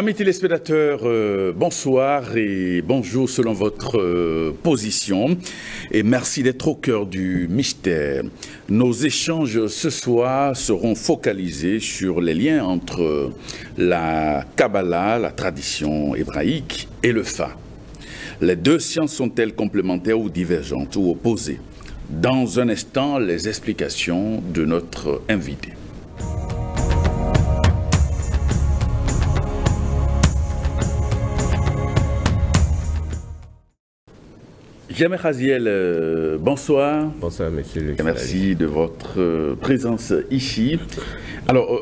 Amis téléspectateurs, bonsoir et bonjour selon votre position et merci d'être au cœur du mystère. Nos échanges ce soir seront focalisés sur les liens entre la Kabbalah, la tradition hébraïque et le Fa. Les deux sciences sont-elles complémentaires ou divergentes ou opposées? Dans un instant, les explications de notre invité. Jamel Raziel, bonsoir. Bonsoir, monsieur le journaliste. Merci de votre présence ici. Alors,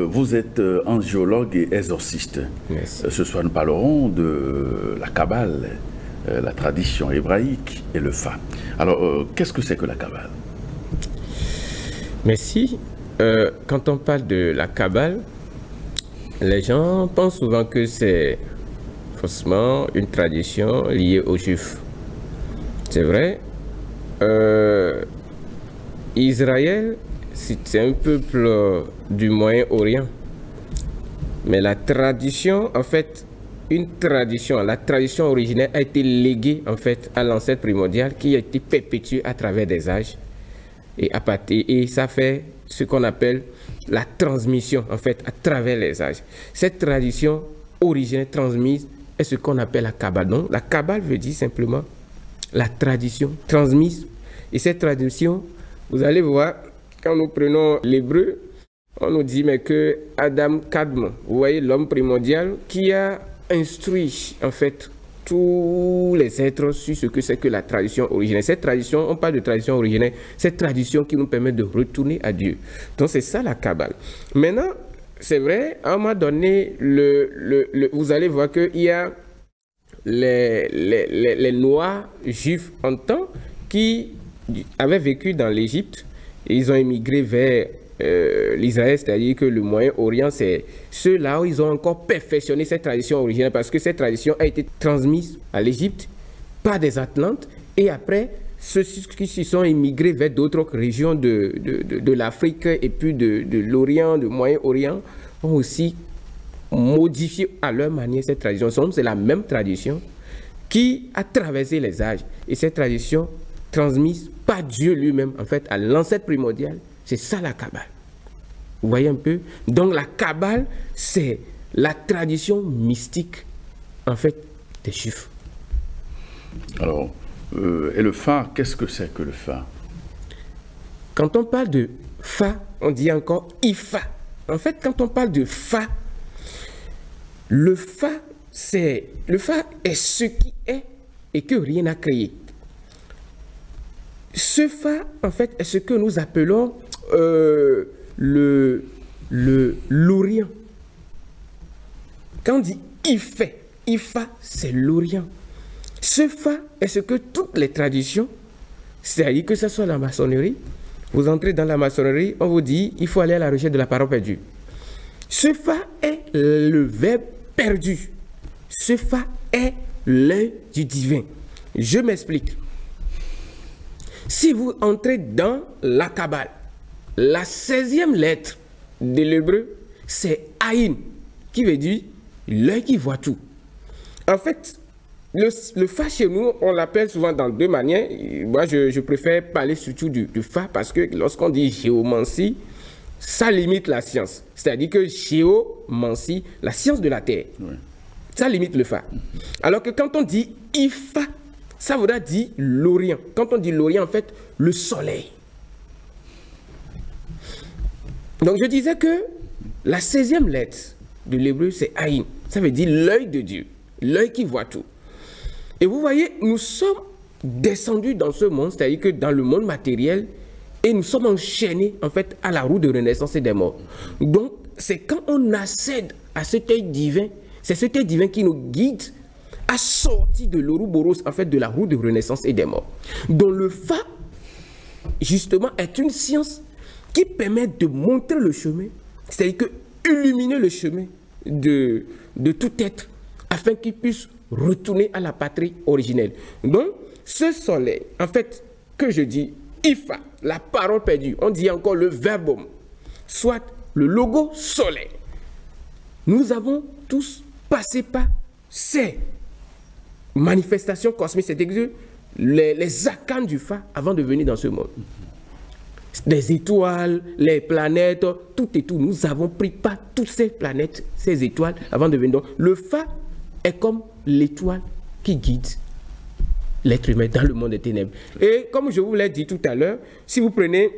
vous êtes angiologue et exorciste. Merci. Ce soir, nous parlerons de la Kabbale, la tradition hébraïque et le Fa. Alors, qu'est-ce que c'est que la Kabbale? Merci. Quand on parle de la Kabbale, les gens pensent souvent que c'est forcément une tradition liée aux Juifs. C'est vrai, Israël, c'est un peuple du Moyen-Orient. Mais la tradition, en fait, la tradition originelle a été léguée, en fait, à l'ancêtre primordial qui a été perpétuée à travers des âges. Et ça fait ce qu'on appelle la transmission, en fait, à travers les âges. Cette tradition originelle transmise est ce qu'on appelle la Kabbale. Donc, la Kabbale veut dire simplement la tradition transmise. Et cette tradition, vous allez voir, quand nous prenons l'hébreu, on nous dit mais que Adam Kadmon, vous voyez l'homme primordial qui a instruit en fait tous les êtres sur ce que c'est que la tradition originelle. Cette tradition, on parle de tradition originelle, cette tradition qui nous permet de retourner à Dieu. Donc c'est ça la Kabbale. Maintenant, c'est vrai, à un moment donné, vous allez voir qu'il y a les Noirs juifs en temps qui avaient vécu dans l'Égypte et ils ont émigré vers l'Israël, c'est-à-dire que le Moyen-Orient, c'est ceux-là où ils ont encore perfectionné cette tradition originelle parce que cette tradition a été transmise à l'Égypte par des Atlantes et après ceux qui s'y sont émigrés vers d'autres régions de l'Afrique et puis de l'Orient, du Moyen-Orient ont aussi modifier à leur manière cette tradition. C'est la même tradition qui a traversé les âges. Et cette tradition transmise par Dieu lui-même, en fait, à l'ancêtre primordial, c'est ça la Kabbale. Vous voyez un peu? Donc la Kabbale, c'est la tradition mystique, en fait, des Juifs. Alors, et le Fa, qu'est-ce que c'est que le Fa? Quand on parle de Fa, on dit encore Ifa. En fait, quand on parle de Fa, le Fa est ce qui est et que rien n'a créé. Ce Fa, en fait, est ce que nous appelons l'Orient. Quand on dit Ifa, c'est l'Orient. Ce Fa est ce que toutes les traditions, c'est-à-dire que ce soit la maçonnerie, vous entrez dans la maçonnerie, on vous dit il faut aller à la recherche de la parole perdue. Ce Fa est le verbe perdu. Ce Fa est l'œil du divin. Je m'explique. Si vous entrez dans la Kabbale, la 16e lettre de l'hébreu, c'est Aïn, qui veut dire l'œil qui voit tout. En fait, le Fa chez nous, on l'appelle souvent dans deux manières. Moi, je préfère parler surtout du Fa parce que lorsqu'on dit géomancie, ça limite la science. C'est-à-dire que géomancie, la science de la terre, oui, ça limite le Fa. Alors que quand on dit Ifa, ça voudra dire l'Orient. Quand on dit l'Orient, en fait, le soleil. Donc je disais que la 16e lettre de l'hébreu, c'est Aïn. Ça veut dire l'œil de Dieu, l'œil qui voit tout. Et vous voyez, nous sommes descendus dans ce monde, c'est-à-dire que dans le monde matériel, et nous sommes enchaînés, en fait, à la roue de renaissance et des morts. Donc, c'est quand on accède à cet œil divin, c'est cet œil divin qui nous guide à sortir de l'Ouroboros, en fait, de la roue de renaissance et des morts. Donc, le Fa, justement, est une science qui permet de montrer le chemin, c'est-à-dire que illuminer le chemin de tout être, afin qu'il puisse retourner à la patrie originelle. Donc, ce soleil, en fait, que je dis, Ifa, la parole perdue, on dit encore le verbum, soit le logo soleil. Nous avons tous passer par ces manifestations cosmiques, c'est-à-dire les arcanes du Fa avant de venir dans ce monde. Les étoiles, les planètes, tout et tout. Nous avons pris par toutes ces planètes, ces étoiles avant de venir. Donc, le Fa est comme l'étoile qui guide l'être humain dans le monde des ténèbres. Et comme je vous l'ai dit tout à l'heure, si vous prenez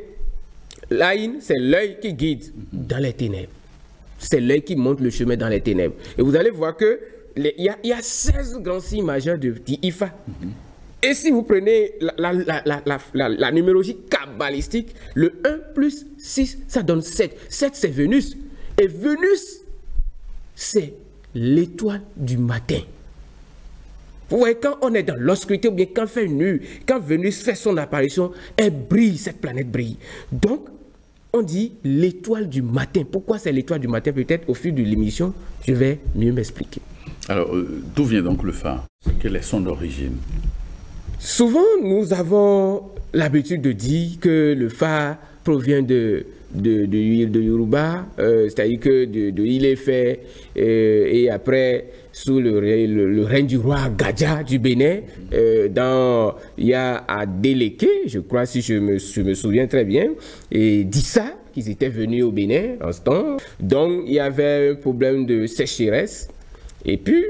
l'Aïn, c'est l'œil qui guide dans les ténèbres. C'est l'œil qui montre le chemin dans les ténèbres. Et vous allez voir que il y a 16 grands signes majeurs d'Ifa. Et si vous prenez la numérologie kabbalistique, le 1 plus 6, ça donne 7. 7, c'est Vénus. Et Vénus, c'est l'étoile du matin. Vous voyez, quand on est dans l'obscurité, ou bien quand il fait nu, quand Vénus fait son apparition, elle brille, cette planète brille. Donc, on dit l'étoile du matin. Pourquoi c'est l'étoile du matin? Peut-être au fil de l'émission, je vais mieux m'expliquer. Alors, d'où vient donc le Fa? Quelle est son origine? Souvent, nous avons l'habitude de dire que le Fa provient de Yoruba, c'est-à-dire que de Ilé-Ifẹ̀, et après, sous le règne du roi Gadja du Bénin, il y a Adeleke, je crois, si je me souviens très bien, et Dissa, qui étaient venus au Bénin en ce temps. Donc, il y avait un problème de sécheresse. Et puis,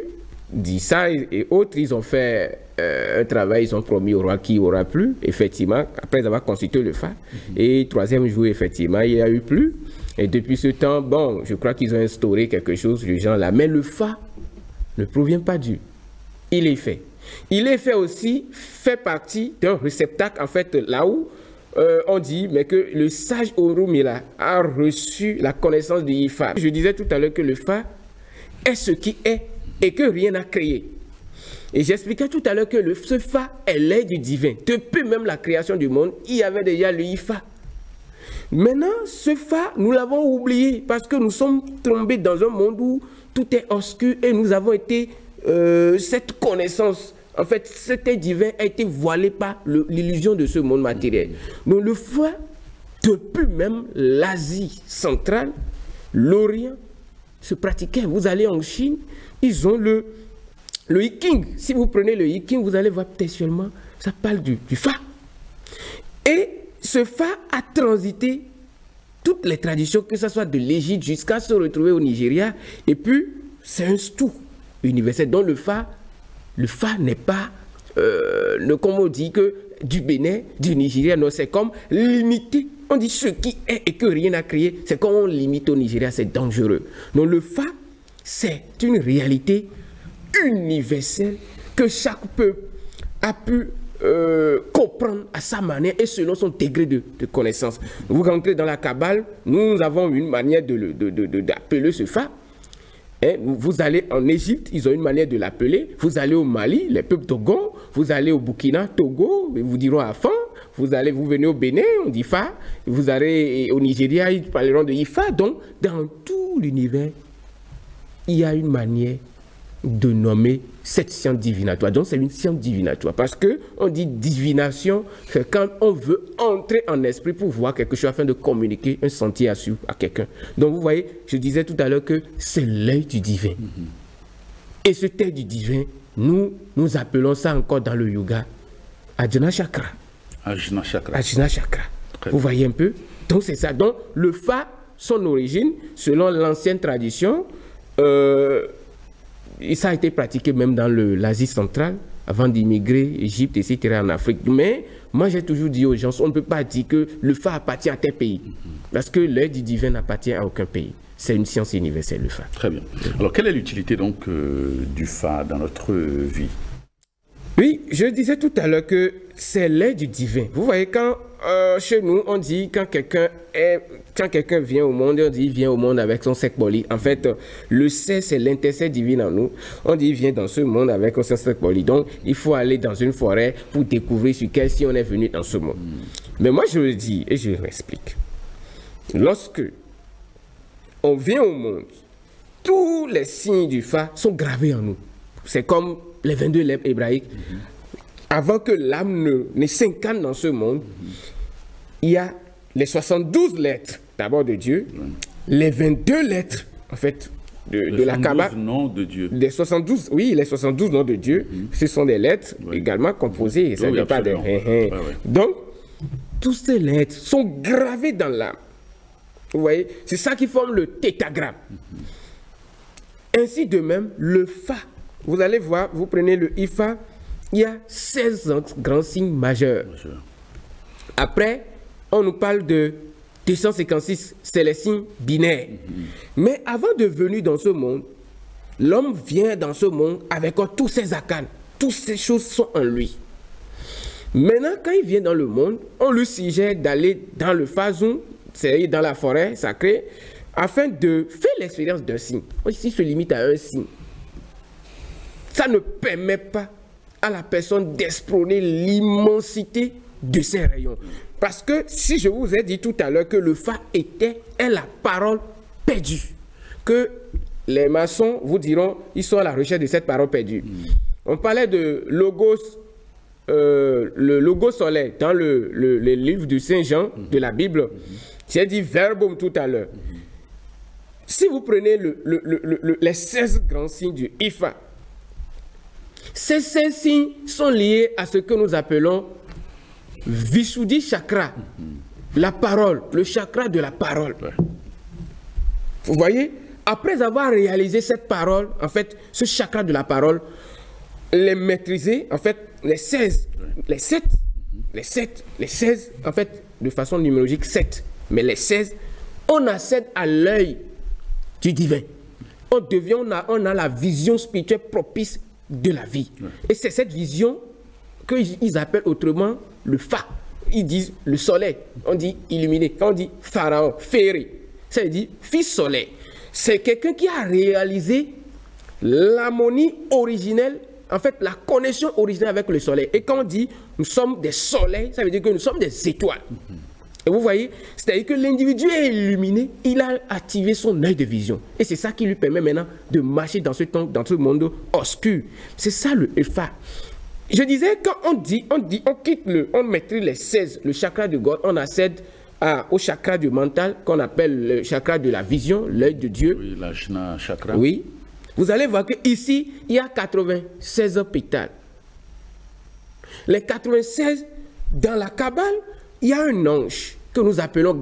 Dissa et autres, ils ont fait un travail, ils ont promis au roi qu'il n'y aura plus, effectivement, après avoir constitué le Fa. Et troisième jour, effectivement, il n'y a eu plus. Et depuis ce temps, bon, je crois qu'ils ont instauré quelque chose, les gens là. Mais le Fa ne provient pas du Ilé-Ifẹ̀. Ilé-Ifẹ̀ aussi fait partie d'un réceptacle, en fait, là où on dit mais que le sage Orunmila a reçu la connaissance du Ifa. Je disais tout à l'heure que le Fa est ce qui est et que rien n'a créé. Et j'expliquais tout à l'heure que ce Fa est l'aide du divin. Depuis même la création du monde, il y avait déjà le Ifa. Maintenant, ce Fa, nous l'avons oublié parce que nous sommes tombés dans un monde où tout est obscur et nous avons été, cette connaissance, en fait, cet être divin a été voilé par l'illusion de ce monde matériel. Donc le Fa, depuis même l'Asie centrale, l'Orient, se pratiquait. Vous allez en Chine, ils ont le Yiking. Si vous prenez le Yiking, vous allez voir textuellement, ça parle du Fa. Et ce Fa a transité toutes les traditions, que ce soit de l'Égypte jusqu'à se retrouver au Nigeria. Et puis, c'est un tout universel. Donc le Fa n'est pas, comme on dit, que du Bénin, du Nigeria. Non, c'est comme limité. On dit ce qui est et que rien n'a créé. C'est comme on limite au Nigeria, c'est dangereux. Donc le Fa, c'est une réalité universelle que chaque peuple a pu comprendre à sa manière et selon son degré de connaissance. Vous rentrez dans la Kabbale, nous avons une manière d'appeler ce Fa. Et vous allez en Égypte, ils ont une manière de l'appeler. Vous allez au Mali, les peuples Togo. Vous allez au Burkina, Togo, ils vous diront Afan. Vous venez au Bénin, on dit Fa. Vous allez au Nigeria, ils parleront de Ifa. Donc, dans tout l'univers, il y a une manière de nommer cette science divinatoire. Donc, c'est une science divinatoire. Parce qu'on dit divination, c'est quand on veut entrer en esprit pour voir quelque chose afin de communiquer un sentier à quelqu'un. Donc, vous voyez, je disais tout à l'heure que c'est l'œil du divin. Et ce œil du divin, nous appelons ça encore dans le yoga Ajna Chakra. Ajna Chakra. Ajna Chakra. Vous voyez un peu? Donc, c'est ça. Donc, le Fa, son origine, selon l'ancienne tradition, et ça a été pratiqué même dans l'Asie centrale, avant d'immigrer, Égypte, etc., en Afrique. Mais moi, j'ai toujours dit aux gens, on ne peut pas dire que le Fa appartient à tel pays. Parce que l'œil du divin n'appartient à aucun pays. C'est une science universelle, le Fa. Très bien. Alors, quelle est l'utilité donc du Fa dans notre vie? Oui, je disais tout à l'heure que c'est l'œil du divin. Vous voyez, quand chez nous, on dit quand quelqu'un vient au monde, on dit il vient au monde avec son sekboli. En fait, le C, c'est l'intercès divin en nous. On dit il vient dans ce monde avec son sekboli. Donc, il faut aller dans une forêt pour découvrir sur quel signe on est venu dans ce monde. Mais moi, je le dis et je l'explique. Lorsque on vient au monde, tous les signes du Fa sont gravés en nous. C'est comme les 22 lettres hébraïques. Avant que l'âme ne s'incarne dans ce monde, il y a les 72 lettres d'abord de Dieu, les 22 lettres, en fait, de la Kabbale. Les 72 noms de Dieu. Les 72, oui, les 72 noms de Dieu, ce sont des lettres également composées. Ça n'est pas des... Donc, tous ces lettres sont gravées dans l'âme. Vous voyez, c'est ça qui forme le tétragramme. Ainsi de même, le Fa. Vous allez voir, vous prenez le Ifa, il y a 16 grands signes majeurs. Après, on nous parle de 256, c'est les signes binaires. Mais avant de venir dans ce monde, l'homme vient dans ce monde avec tous ses arcanes. Toutes ces choses sont en lui. Maintenant, quand il vient dans le monde, on lui suggère d'aller dans le Fazoum, c'est-à-dire dans la forêt sacrée, afin de faire l'expérience d'un signe. Ici, se limite à un signe. Ça ne permet pas à la personne d'explorer l'immensité de ses rayons. Parce que si je vous ai dit tout à l'heure que le Fa est la parole perdue, que les maçons vous diront, ils sont à la recherche de cette parole perdue. On parlait de logos, le logo solaire dans le livre de Saint Jean de la Bible. J'ai dit verbum tout à l'heure. Si vous prenez les 16 grands signes du Ifa, ces 16 signes sont liés à ce que nous appelons Vishuddhi chakra, la parole, le chakra de la parole. Vous voyez, après avoir réalisé cette parole, en fait, ce chakra de la parole, les maîtriser, en fait, les 16, les 7, les 16, en fait, de façon numérologique, 7, mais les 16, on accède à l'œil du divin. On a la vision spirituelle propice de la vie. Et c'est cette vision qu'ils appellent autrement le Fa. Ils disent le soleil. On dit illuminé. Quand on dit pharaon, féri, ça veut dire fils soleil. C'est quelqu'un qui a réalisé l'harmonie originelle, en fait la connexion originelle avec le soleil. Et quand on dit nous sommes des soleils, ça veut dire que nous sommes des étoiles. Et vous voyez, c'est-à-dire que l'individu est illuminé, il a activé son œil de vision. Et c'est ça qui lui permet maintenant de marcher dans ce monde obscur. C'est ça le Ifa. Je disais, quand on maîtrise les 16, le chakra de God, on accède au chakra du mental, qu'on appelle le chakra de la vision, l'œil de Dieu. Oui, l'Ajna chakra. Oui. Vous allez voir qu'ici, il y a 96 pétales. Les 96, dans la Kabbale, il y a un ange que nous appelons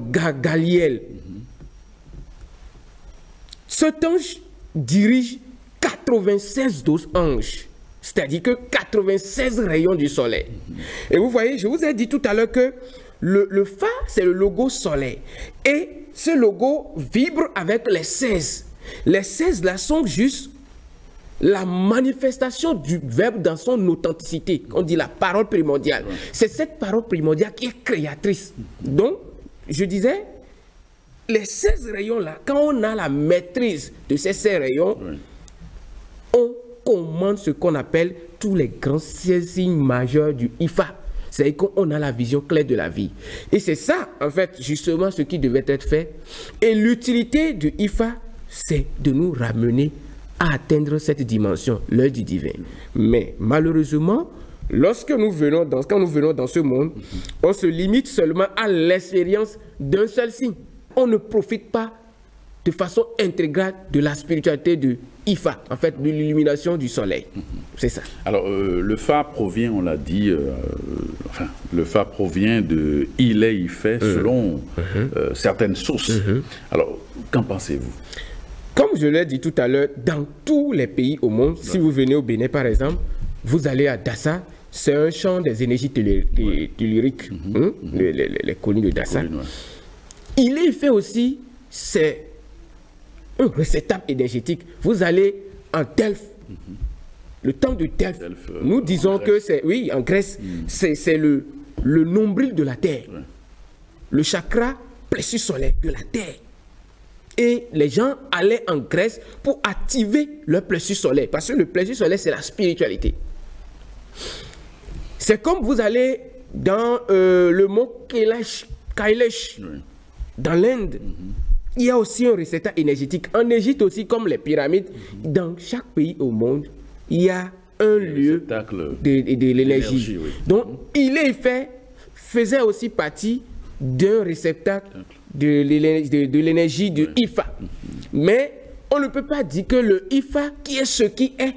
Galiel. Cet ange dirige 96 d'autres anges. C'est-à-dire que 96 rayons du soleil. Et vous voyez, je vous ai dit tout à l'heure que le Fa, c'est le logo soleil. Et ce logo vibre avec les 16. Les 16 là sont juste la manifestation du verbe dans son authenticité. On dit la parole primordiale. C'est cette parole primordiale qui est créatrice. Donc, je disais, les 16 rayons là, quand on a la maîtrise de ces 16 rayons, on commande ce qu'on appelle tous les grands signes majeurs du Ifa. C'est-à-dire qu'on a la vision claire de la vie. Et c'est ça, en fait, justement, ce qui devait être fait. Et l'utilité du Ifa, c'est de nous ramener à atteindre cette dimension, l'œil du divin. Mais malheureusement, quand nous venons dans ce monde, on se limite seulement à l'expérience d'un seul signe. On ne profite pas de façon intégrale de la spiritualité de Ifa, en fait, de l'illumination du soleil. C'est ça. Alors, le Fa provient, on l'a dit, le Fa provient de il est, il fait, selon certaines sources. Alors, qu'en pensez-vous? Comme je l'ai dit tout à l'heure, dans tous les pays au monde, si vous venez au Bénin par exemple, vous allez à Dassa, c'est un champ des énergies telluriques, les collines de Dassa. Il est fait aussi, c'est un réceptacle énergétique. Vous allez en Delphes, le temple de Delphes, nous disons que c'est, oui, en Grèce, c'est le nombril de la terre, le chakra plexus solaire de la terre. Et les gens allaient en Grèce pour activer leur plexus solaire. Parce que le plexus solaire, c'est la spiritualité. C'est comme vous allez dans le mont Kailash, dans l'Inde. Il y a aussi un réceptacle énergétique. En Égypte aussi, comme les pyramides, dans chaque pays au monde, il y a un lieu de l'énergie. Donc, il faisait aussi partie d'un réceptacle de l'énergie de Ifa. Mais on ne peut pas dire que le Ifa, qui est ce qui est,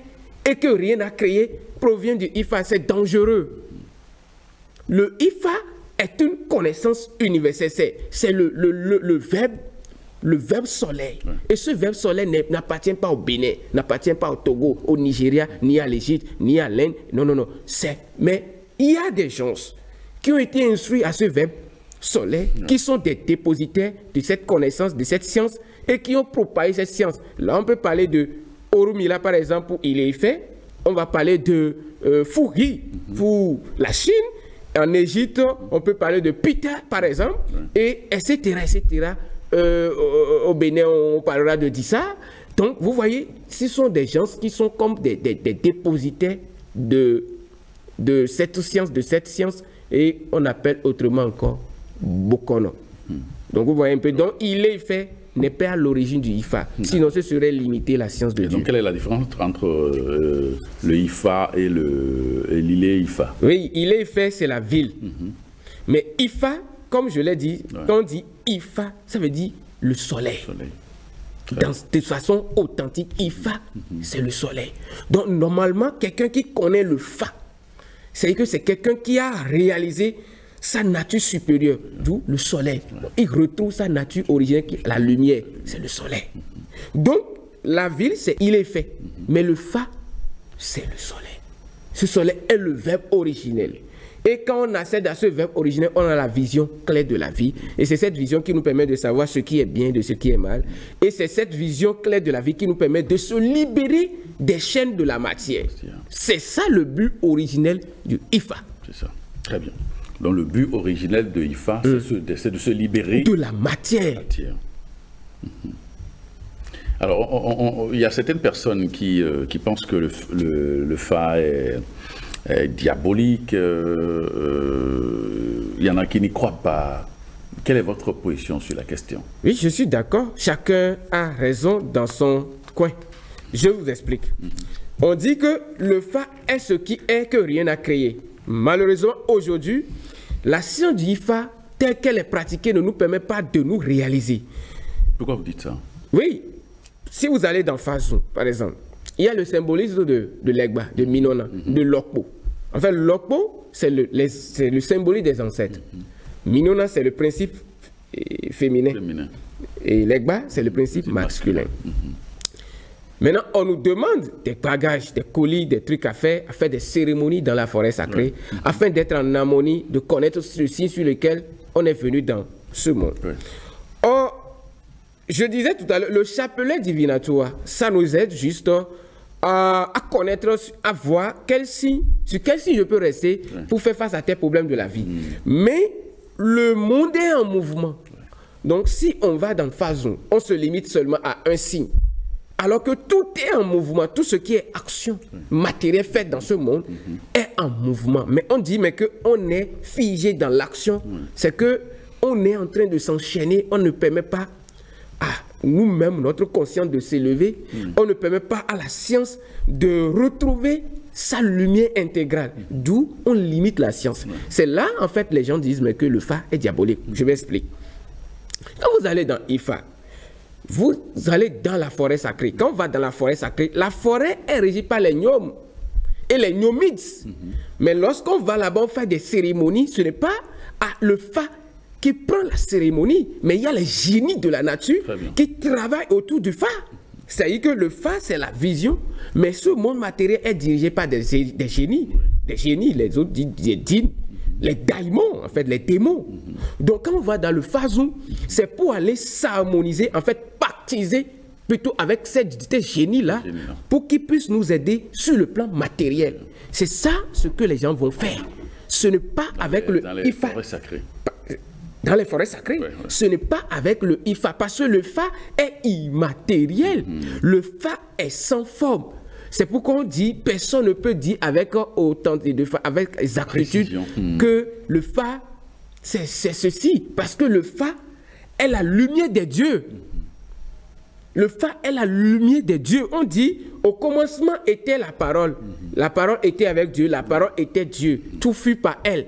et que rien n'a créé, provient du Ifa. C'est dangereux. Le Ifa est une connaissance universelle. C'est le verbe soleil. Ouais. Et ce verbe soleil n'appartient pas au Bénin, n'appartient pas au Togo, au Nigeria, ni à l'Égypte, ni à l'Inde. Non, non, non. Mais il y a des gens qui ont été instruits à ce verbe soleil, qui sont des dépositaires de cette connaissance, de cette science, et qui ont propagé cette science. Là, on peut parler de Oromila, par exemple, pour Ile-Ife. On va parler de Fugui pour la Chine. En Égypte, on peut parler de Pita, par exemple, et etc., etc. Au Bénin, on parlera de Dissa. Donc, vous voyez, ce sont des gens qui sont comme des dépositaires de cette science, et on appelle autrement encore Bokono. Donc, vous voyez un peu. Donc, Ile-Ife n'est pas à l'origine du Ifa. Sinon, ce serait limiter la science de Dieu. Donc, quelle est la différence entre le Ifa et l'Ile-Ifa? Oui, Ile-Ife, c'est la ville. Mais Ifa, comme je l'ai dit, quand on dit Ifa, ça veut dire le soleil. De façon authentique, Ifa, c'est le soleil. Donc, normalement, quelqu'un qui connaît le Fa, c'est que c'est quelqu'un qui a réalisé sa nature supérieure, d'où le soleil. Il retrouve sa nature originelle, la lumière, c'est le soleil. Donc, la ville, c'est Ile-Ife, mais le Fa, c'est le soleil. Ce soleil est le verbe originel. Et quand on accède à ce verbe originel, on a la vision claire de la vie. Et c'est cette vision qui nous permet de savoir ce qui est bien de ce qui est mal. Et c'est cette vision claire de la vie qui nous permet de se libérer des chaînes de la matière. C'est ça le but originel du Ifa. C'est ça, très bien. Donc le but originel de Ifa, c'est de se libérer de la matière. Alors, il y a certaines personnes qui pensent que le Fa est diabolique. Il y en a qui n'y croient pas. Quelle est votre position sur la question? Oui, je suis d'accord. Chacun a raison dans son coin. Je vous explique. On dit que le Fa est ce qui est, que rien n'a créé. Malheureusement, aujourd'hui, la science du Ifa, telle qu'elle est pratiquée, ne nous permet pas de nous réaliser. Pourquoi vous dites ça? Oui. Si vous allez dans Fazou, par exemple, il y a le symbolisme de l'Egba, de Minona, de Lokpo. En fait, Lokpo, c'est le symbolisme des ancêtres. Minona, c'est le principe féminin. Et l'Egba, c'est le principe masculin. Maintenant, on nous demande des bagages, des colis, des trucs à faire des cérémonies dans la forêt sacrée, afin d'être en harmonie, de connaître ceci sur lequel on est venu dans ce monde. Or, je disais tout à l'heure, le chapelet divinatoire, ça nous aide juste à connaître, à voir sur quel signe je peux rester pour faire face à tes problèmes de la vie. Mais le monde est en mouvement. Donc, si on va dans Fazon, on se limite seulement à un signe. Alors que tout est en mouvement, tout ce qui est action matérielle faite dans ce monde est en mouvement. Mais on dit qu'on est figé dans l'action. C'est qu'on est en train de s'enchaîner, on ne permet pas à nous-mêmes, notre conscience de s'élever, on ne permet pas à la science de retrouver sa lumière intégrale. D'où on limite la science. C'est là, en fait, les gens disent que le Fa est diabolique. Je m'explique. Quand vous allez dans Ifa, vous allez dans la forêt sacrée. Quand on va dans la forêt sacrée, la forêt est régie par les gnomes et les gnomides. Mais lorsqu'on va là-bas, on fait des cérémonies, ce n'est pas le Fa qui prend la cérémonie, mais il y a les génies de la nature qui travaillent autour du Fa. C'est-à-dire que le Fa, c'est la vision, mais ce monde matériel est dirigé par des génies. Des génies, les autres disent des djinns, les daimons, en fait, les démons. Donc, quand on va dans le Fazou, c'est pour aller s'harmoniser, en fait, pactiser plutôt avec ces génies-là, pour qu'ils puissent nous aider sur le plan matériel. C'est ça ce que les gens vont faire. Ce n'est pas avec le Ifa. Dans les forêts sacrées, ce n'est pas avec le Ifa, parce que le Fa est immatériel. Le Fa est sans forme. C'est pourquoi on dit, personne ne peut dire avec exactitude que le Fa, c'est ceci. Parce que le Fa est la lumière des dieux. Le Fa est la lumière de Dieu. On dit, au commencement était la parole. La parole était avec Dieu, la parole était Dieu. Tout fut par elle.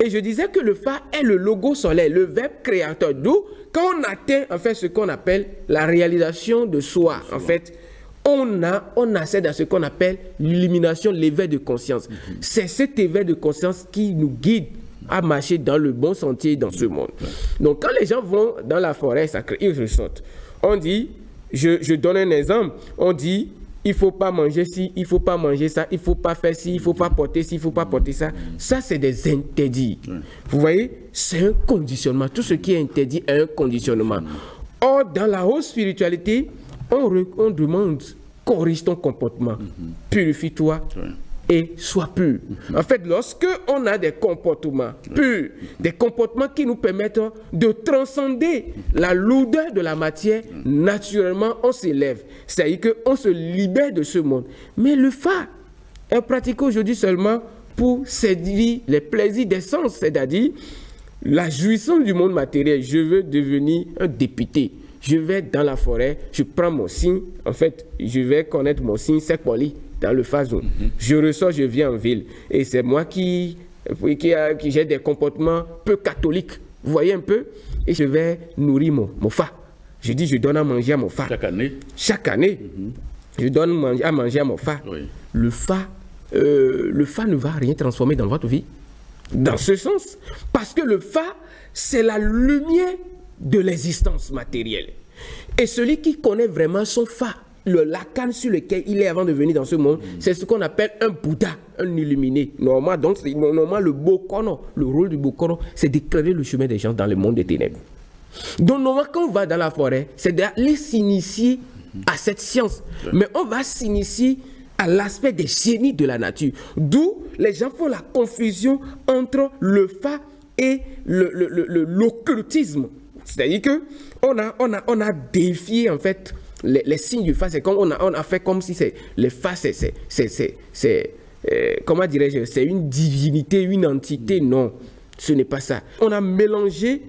Et je disais que le Fa est le logo solaire, le verbe créateur. D'où, quand on atteint en fait ce qu'on appelle la réalisation de soi, en fait, on accède à ce qu'on appelle l'illumination, l'éveil de conscience. C'est cet éveil de conscience qui nous guide à marcher dans le bon sentier dans ce monde. Donc quand les gens vont dans la forêt sacrée, ils ressortent. On dit, je donne un exemple, on dit, il ne faut pas manger ci, il ne faut pas manger ça, il ne faut pas faire ci, il ne faut pas porter ci, il ne faut pas porter ça. Ça, c'est des interdits. Vous voyez, c'est un conditionnement. Tout ce qui est interdit est un conditionnement. Or, dans la haute spiritualité, on demande, corrige ton comportement, purifie-toi et sois pur. En fait, lorsque on a des comportements purs, des comportements qui nous permettent de transcender la lourdeur de la matière, naturellement, on s'élève. C'est-à-dire qu'on se libère de ce monde. Mais le Fa est pratiqué aujourd'hui seulement pour séduire les plaisirs des sens, c'est-à-dire la jouissance du monde matériel. Je veux devenir un député. Je vais dans la forêt, je prends mon signe. En fait, je vais connaître mon signe Sekpoli dans le Fa zone. Je ressors, je viens en ville. Et c'est moi qui j'ai des comportements peu catholiques. Vous voyez un peu? Et je vais nourrir mon Fa. Je dis, je donne à manger à mon Fa. Chaque année, je donne à manger à mon Fa. Le Fa ne va rien transformer dans votre vie. Dans ce sens. Parce que le Fa, c'est la lumière de l'existence matérielle. Et celui qui connaît vraiment son Fa, le lacan sur lequel il est avant de venir dans ce monde, c'est ce qu'on appelle un Bouddha, un illuminé. Normalement, le Bokono, le rôle du Bokono, c'est d'éclairer le chemin des gens dans le monde des ténèbres. Donc, normalement, quand on va dans la forêt, c'est d'aller s'initier à cette science. Mais on va s'initier à l'aspect des génies de la nature. D'où les gens font la confusion entre le Fa et l'occultisme. C'est-à-dire qu'on a défié en fait les signes du Fa. C'est comme on a fait comme si les Fa, comment dirais-je, c'est une divinité, une entité. Non, ce n'est pas ça. On a mélangé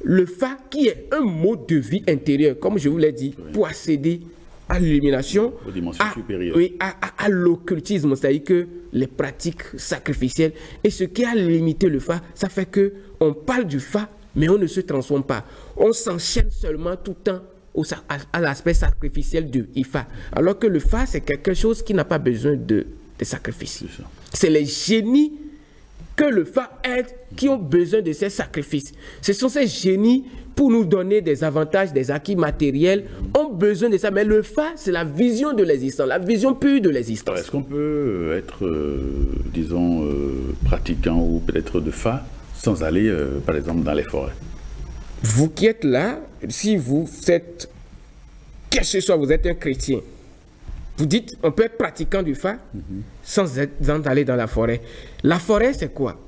le Fa qui est un mode de vie intérieur, comme je vous l'ai dit, pour accéder à l'illumination, aux dimensions supérieures. Oui, à l'occultisme, c'est-à-dire que les pratiques sacrificielles. Et ce qui a limité le Fa, ça fait qu'on parle du Fa, mais on ne se transforme pas. On s'enchaîne seulement tout le temps à l'aspect sacrificiel du Ifa. Alors que le Fa, c'est quelque chose qui n'a pas besoin de sacrifices. C'est les génies que le Fa aide qui ont besoin de ces sacrifices. Ce sont ces génies pour nous donner des avantages, des acquis matériels, ont besoin de ça. Mais le Fa, c'est la vision de l'existence, la vision pure de l'existence. Est-ce qu'on peut être, disons, pratiquant ou peut-être de Fa sans aller, par exemple, dans les forêts? Vous qui êtes là, si vous êtes, quel que ce soit, vous êtes un chrétien, vous dites, on peut être pratiquant du Fa sans aller dans la forêt. La forêt, c'est quoi?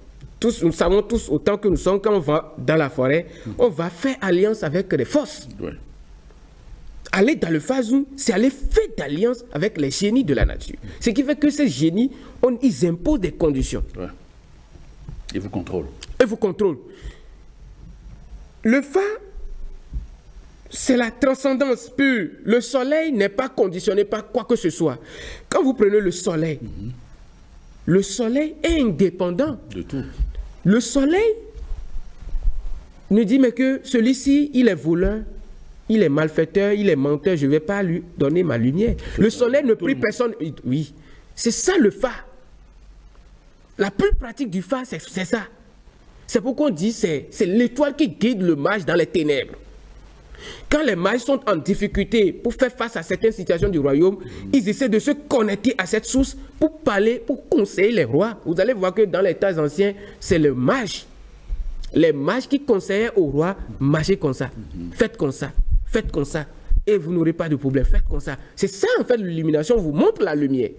Nous savons tous, autant que nous sommes, quand on va dans la forêt, on va faire alliance avec les forces. Aller dans le Fa Zoom, c'est aller faire d'alliance avec les génies de la nature. Ce qui fait que ces génies, ils imposent des conditions. Ils vous contrôlent. Ils vous contrôlent. Le Fa, c'est la transcendance pure. Le soleil n'est pas conditionné par quoi que ce soit. Quand vous prenez le soleil est indépendant. De tout. Le soleil ne dit mais que celui-ci, il est voleur, il est malfaiteur, il est menteur, je ne vais pas lui donner ma lumière. Le soleil ne prie personne. Oui, c'est ça le Fa. La pure pratique du Fa, c'est ça. C'est pourquoi on dit c'est l'étoile qui guide le mage dans les ténèbres. Quand les mages sont en difficulté pour faire face à certaines situations du royaume, ils essaient de se connecter à cette source pour parler, pour conseiller les rois. Vous allez voir que dans les temps anciens, c'est le mage. Les mages qui conseillaient aux rois, marchez comme ça, faites comme ça, faites comme ça, et vous n'aurez pas de problème, faites comme ça. C'est ça en fait l'illumination, vous montre la lumière.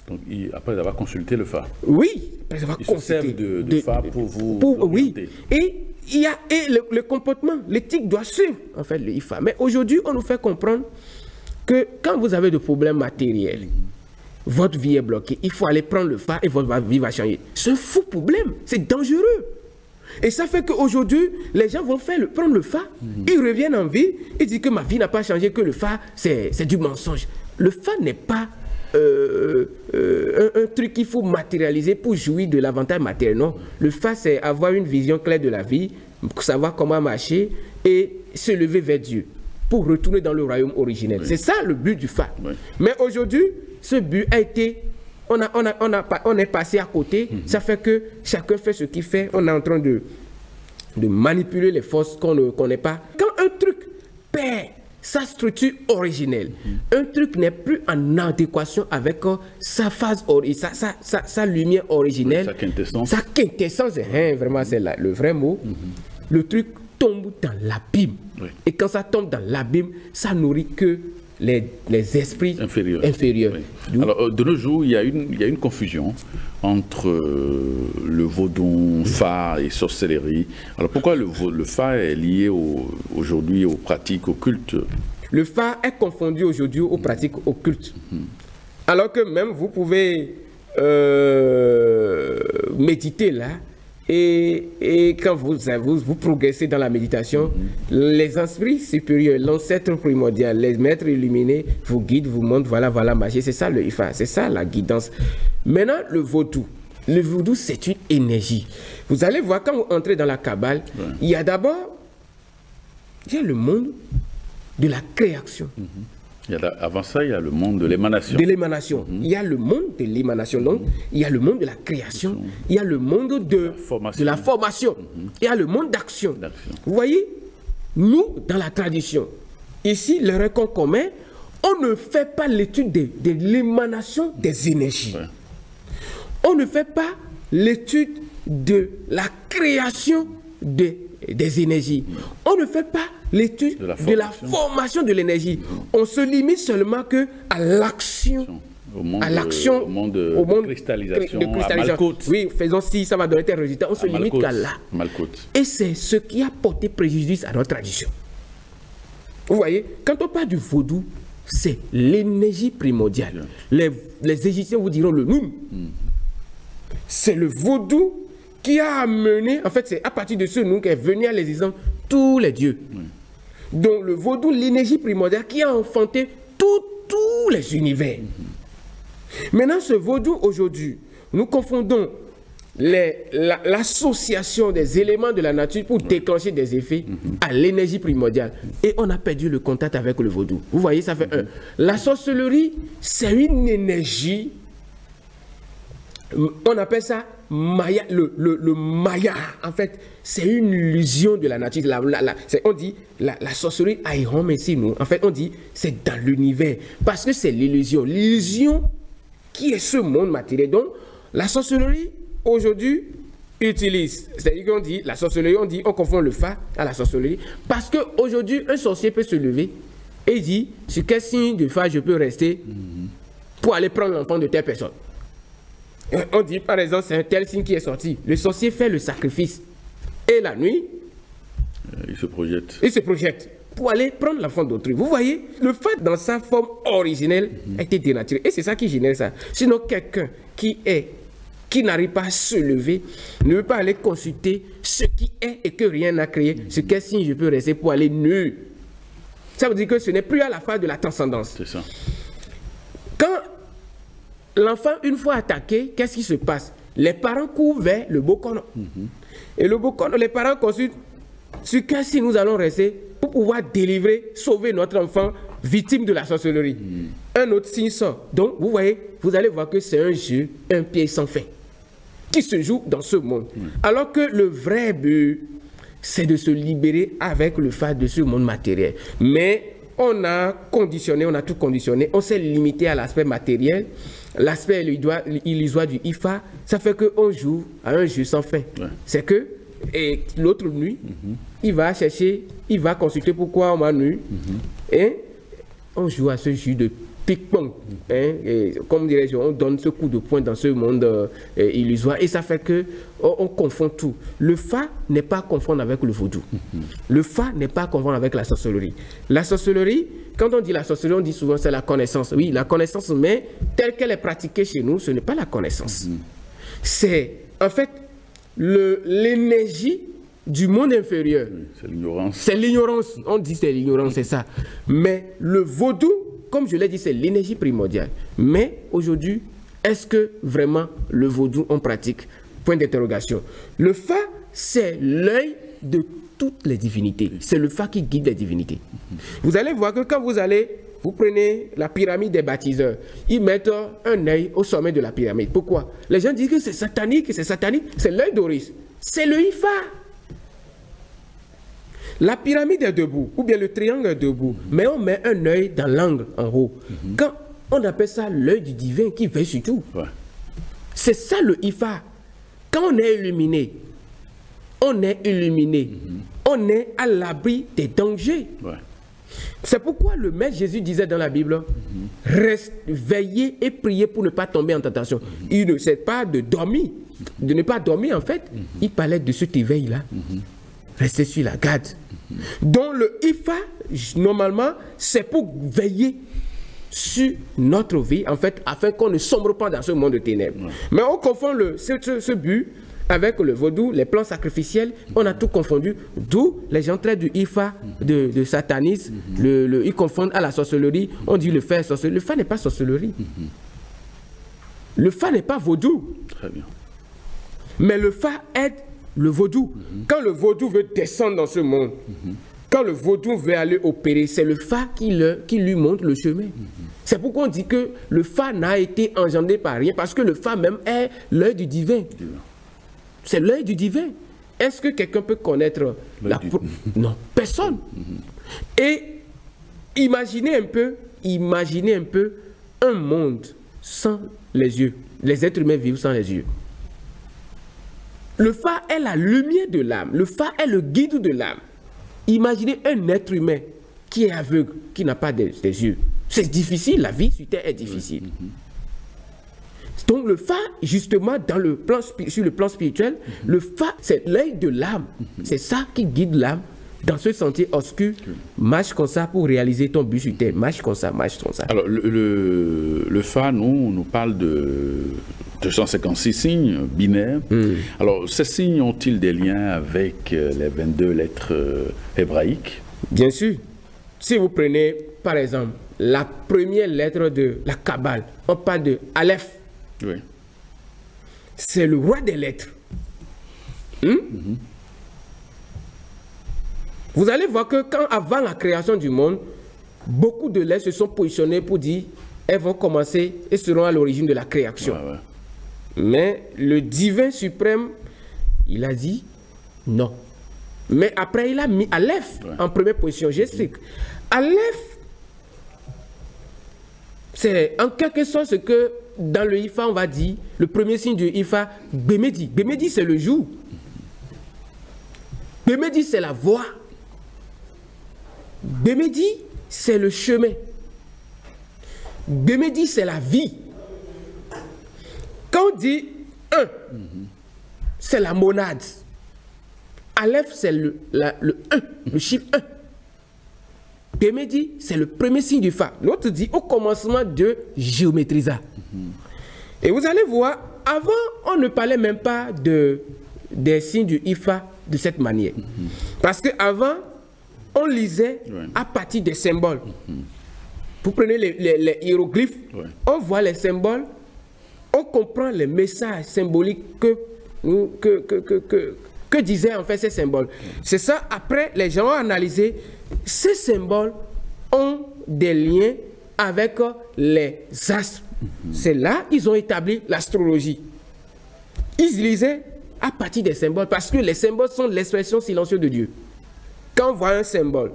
Donc, après avoir consulté le Fa. Oui, après avoir consulté de Fa pour vous orienter. Oui, et le comportement, l'éthique doit suivre en fait le Ifa. Mais aujourd'hui, on nous fait comprendre que quand vous avez des problèmes matériels, votre vie est bloquée, il faut aller prendre le Fa et votre vie va changer. C'est un fou problème, c'est dangereux. Et ça fait qu'aujourd'hui, les gens vont prendre le Fa, ils reviennent en vie, ils disent que ma vie n'a pas changé, que le Fa, c'est du mensonge. Le Fa n'est pas un truc qu'il faut matérialiser pour jouir de l'avantage matériel. Non, le Fa, c'est avoir une vision claire de la vie, savoir comment marcher et se lever vers Dieu pour retourner dans le royaume originel. Oui. C'est ça le but du Fa. Oui. Mais aujourd'hui, ce but a été... On est passé à côté. Ça fait que chacun fait ce qu'il fait. On est en train de manipuler les forces qu'on ne connaît pas. Quand un truc perd sa structure originelle, un truc n'est plus en adéquation avec sa phase, sa lumière originelle, sa quintessence, vraiment c'est le vrai mot, le truc tombe dans l'abîme. Oui. Et quand ça tombe dans l'abîme, ça nourrit que les esprits inférieurs. Oui. Alors, de nos jours, il y a une confusion entre le vaudou, Fa et sorcellerie. Alors, pourquoi le Fa est lié aujourd'hui aux pratiques occultes? Le Fa est confondu aujourd'hui aux pratiques occultes. Alors que même vous pouvez méditer là, et quand vous progressez dans la méditation, les esprits supérieurs, l'ancêtre primordial, les maîtres illuminés vous guident, vous montrent, voilà, marcher. C'est ça le Ifa, c'est ça la guidance. Maintenant, le vaudou, c'est une énergie. Vous allez voir, quand vous entrez dans la Kabbale, il y a d'abord, le monde de la création. Avant ça, il y a le monde de l'émanation. Il y a le monde de l'émanation. Donc, il y a le monde de la création. Il y a le monde de la formation. Il y a le monde d'action. Vous voyez, nous, dans la tradition, ici, le recueil commun, on ne fait pas l'étude de l'émanation des énergies. On ne fait pas l'étude de la création des énergies. On ne fait pas l'étude de la formation de l'énergie. On se limite seulement à l'action. Au monde de cristallisation. Oui, faisons ci, ça va donner tel résultat. On se limite qu'à là. Et c'est ce qui a porté préjudice à notre tradition. Vous voyez, quand on parle du vaudou, c'est l'énergie primordiale. Les Égyptiens vous diront le Noun. C'est le vaudou qui a amené, en fait, c'est à partir de ce Noun qu'est venu à l'existence tous les dieux. Donc le vaudou, l'énergie primordiale qui a enfanté tous les univers. Maintenant, ce vaudou, aujourd'hui, nous confondons l'association des éléments de la nature pour déclencher des effets à l'énergie primordiale. Et on a perdu le contact avec le vaudou. Vous voyez, ça fait un. La sorcellerie, c'est une énergie, on appelle ça Maya, le Maya, en fait, c'est une illusion de la nature. On dit la sorcellerie aïrom ici, nous. En fait, on dit c'est dans l'univers. Parce que c'est l'illusion. L'illusion qui est ce monde matériel. Donc, la sorcellerie, aujourd'hui, utilise. C'est-à-dire qu'on dit, la sorcellerie, on confond le Fa à la sorcellerie. Parce qu'aujourd'hui, un sorcier peut se lever et dit, sur quel signe de Fa je peux rester pour aller prendre l'enfant de telle personne. On dit, par exemple, c'est un tel signe qui est sorti. Le sorcier fait le sacrifice. Et la nuit, il se projette pour aller prendre l'enfant d'autrui. Vous voyez, le Fa dans sa forme originelle a été dénaturé. Et c'est ça qui génère ça. Sinon, quelqu'un qui n'arrive pas à se lever ne veut pas aller consulter ce qui est et que rien n'a créé. Sur quel signe je peux rester pour aller nu. Ça veut dire que ce n'est plus à la phase de la transcendance. C'est ça. Quand l'enfant, une fois attaqué, qu'est-ce qui se passe? Les parents courent vers le Bokono. Et le Bokono, les parents consultent sur quel signe nous allons rester pour pouvoir délivrer, sauver notre enfant victime de la sorcellerie. Un autre signe sort. Donc, vous voyez, vous allez voir que c'est un jeu, un pied sans fin, qui se joue dans ce monde. Alors que le vrai but, c'est de se libérer avec le Fa de ce monde matériel. Mais on a conditionné, on a tout conditionné, on s'est limité à l'aspect matériel, l'aspect illusoire du Ifa. Ça fait qu'on joue à un jeu sans fin. C'est que l'autre nuit, il va chercher, il va consulter pourquoi on m'a nu. Et on joue à ce jeu de pique-pong. Comme dirais-je, on donne ce coup de poing dans ce monde illusoire. Et ça fait que on confond tout. Le Fa n'est pas à confondre avec le vaudou. Le Fa n'est pas à confondre avec la sorcellerie. La sorcellerie, quand on dit la sorcellerie, on dit souvent c'est la connaissance. Oui, la connaissance, mais telle qu'elle est pratiquée chez nous, ce n'est pas la connaissance. C'est, en fait, l'énergie du monde inférieur. Oui, c'est l'ignorance. C'est l'ignorance. On dit c'est l'ignorance, c'est ça. Mais le vaudou, comme je l'ai dit, c'est l'énergie primordiale. Mais aujourd'hui, est-ce que vraiment le vaudou on pratique? Point d'interrogation. Le Fa, c'est l'œil de toutes les divinités. C'est le Fa qui guide les divinités. Vous allez voir que quand vous prenez la pyramide des baptiseurs, ils mettent un œil au sommet de la pyramide. Pourquoi? Les gens disent que c'est satanique, c'est l'œil d'Horus. C'est le Ifa. La pyramide est debout, ou bien le triangle est debout, mais on met un œil dans l'angle en haut. Quand on appelle ça l'œil du divin qui veille sur tout. Ouais. C'est ça le Ifa. Quand on est illuminé, on est à l'abri des dangers. Ouais. C'est pourquoi le Maître Jésus disait dans la Bible, reste, veillez et priez pour ne pas tomber en tentation. Il ne sait pas de dormir, de ne pas dormir en fait. Il parlait de cet éveil-là. Restez sur la garde. Donc le Ifa, normalement, c'est pour veiller sur notre vie, en fait, afin qu'on ne sombre pas dans ce monde de ténèbres. Mais on confond ce but avec le vaudou, les plans sacrificiels, on a tout confondu. D'où les gens traitent du Ifa, de satanisme, ils confondent à la sorcellerie. On dit le Fa est sorcellerie. Le Fa n'est pas sorcellerie. Le Fa n'est pas vaudou. Très bien. Mais le Fa aide le vaudou. Quand le vaudou veut descendre dans ce monde, quand le vaudou veut aller opérer, c'est le Fa qui lui montre le chemin. C'est pourquoi on dit que le Fa n'a été engendré par rien, parce que le Fa même est l'œil du divin. C'est l'œil du divin. Est-ce que quelqu'un peut connaître Non, personne. Et imaginez un peu un monde sans les yeux. Les êtres humains vivent sans les yeux. Le Fa est la lumière de l'âme. Le Fa est le guide de l'âme. Imaginez un être humain qui est aveugle, qui n'a pas des yeux. C'est difficile, la vie sur Terre est difficile. Donc le Fa, justement, sur le plan spirituel, le Fa, c'est l'œil de l'âme. C'est ça qui guide l'âme dans ce sentier obscur. Marche comme ça pour réaliser ton but sur Terre. Marche comme ça, marche comme ça. Alors, le Fa, nous parle de 256 signes binaires. Alors, ces signes ont-ils des liens avec les 22 lettres hébraïques? Bien sûr. Si vous prenez, par exemple, la première lettre de la Kabbale, on parle de Aleph. Oui. C'est le roi des lettres. Vous allez voir que avant la création du monde, beaucoup de lettres se sont positionnées pour dire elles vont commencer et seront à l'origine de la création. Ouais. Mais le divin suprême, il a dit non. Mais après, il a mis Aleph en première position. J'explique. Aleph, c'est en quelque sorte ce que dans le Ifa, on va dire, le premier signe du Ifa, Bémédi. Bémédi, c'est le jour. Bémédi, c'est la voie. Bémédi, c'est le chemin. Bémédi, c'est la vie. Quand on dit 1, c'est la monade. Aleph, c'est le 1, le chiffre 1. Bémédi, c'est le premier signe du Fa. L'autre dit au commencement de Géométrisa. Et vous allez voir, avant, on ne parlait même pas des signes du Ifa de cette manière. Parce qu'avant, on lisait à partir des symboles. Vous prenez les hiéroglyphes, on voit les symboles, on comprend les messages symboliques que disaient en fait ces symboles. C'est ça, après, les gens ont analysé, ces symboles ont des liens avec les astres. C'est là qu'ils ont établi l'astrologie. Ils lisaient à partir des symboles, parce que les symboles sont l'expression silencieuse de Dieu. Quand on voit un symbole,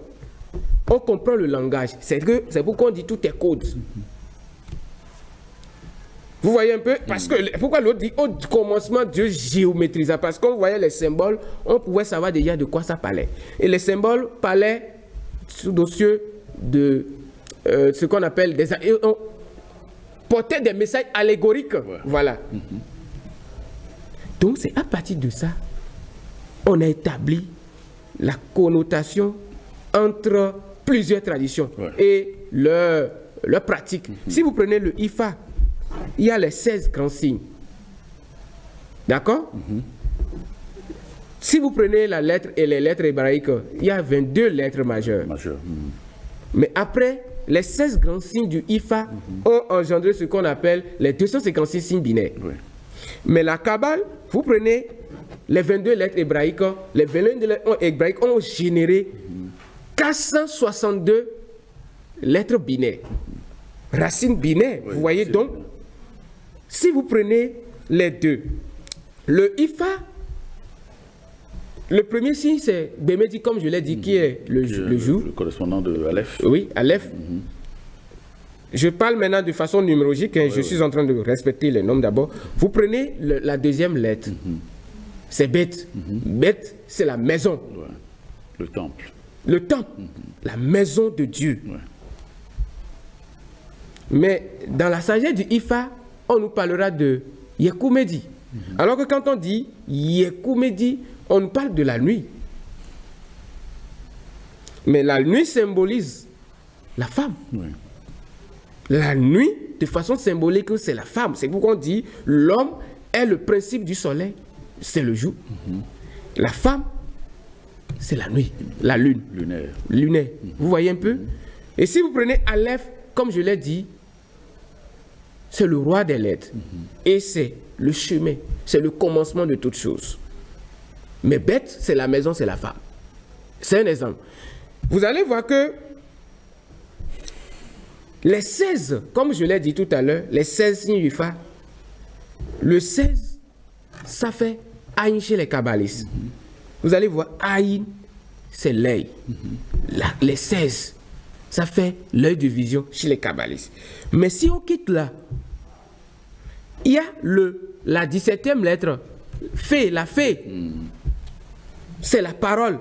on comprend le langage. C'est pourquoi on dit tout est code. Vous voyez un peu? Parce que, pourquoi l'autre dit au commencement Dieu géométrisa? Parce qu'on voyait les symboles, on pouvait savoir déjà de quoi ça parlait. Et les symboles parlaient sous nos cieux de ce qu'on appelle des... On portait des messages allégoriques. Voilà. Donc c'est à partir de ça, on a établi la connotation entre plusieurs traditions et leur pratique. Si vous prenez le Ifa, il y a les 16 grands signes. D'accord? Si vous prenez la lettre et les lettres hébraïques, il y a 22 lettres majeures. Mais après, les 16 grands signes du IFA ont engendré ce qu'on appelle les 256 signes binaires. Oui. Mais la Kabbale, vous prenez les 22 lettres hébraïques, les 22 lettres hébraïques ont généré 462 lettres binaires. Racines binaires, oui, vous voyez donc. Si vous prenez les deux, le IFA, le premier signe c'est Bémédi, comme je l'ai dit, qui est le jour. Le correspondant de Aleph. Oui, Aleph. Je parle maintenant de façon numérologique, hein, je suis en train de respecter les nombres d'abord. Vous prenez la deuxième lettre, c'est Bet. Bet, c'est la maison. Ouais. Le temple. Le temple, la maison de Dieu. Ouais. Mais dans la sagesse du IFA, on nous parlera de Yekoumedi. Alors que quand on dit Yekoumedi, on nous parle de la nuit. Mais la nuit symbolise la femme. Oui. La nuit, de façon symbolique, c'est la femme. C'est pourquoi on dit l'homme est le principe du soleil, c'est le jour. La femme, c'est la nuit, la lune. Lunaire. Lunaire. Vous voyez un peu? Et si vous prenez Aleph, comme je l'ai dit, c'est le roi des lettres. Et c'est le chemin, c'est le commencement de toutes choses. Mais bête, c'est la maison, c'est la femme. C'est un exemple. Vous allez voir que les 16, comme je l'ai dit tout à l'heure, les 16 signes du Fa, le 16, ça fait Aïn chez les kabbalistes. Vous allez voir, Aïn, c'est l'œil. Les 16, ça fait l'œil de vision chez les kabbalistes. Mais si on quitte là, il y a la 17e lettre, Fé, la Fé. C'est la parole.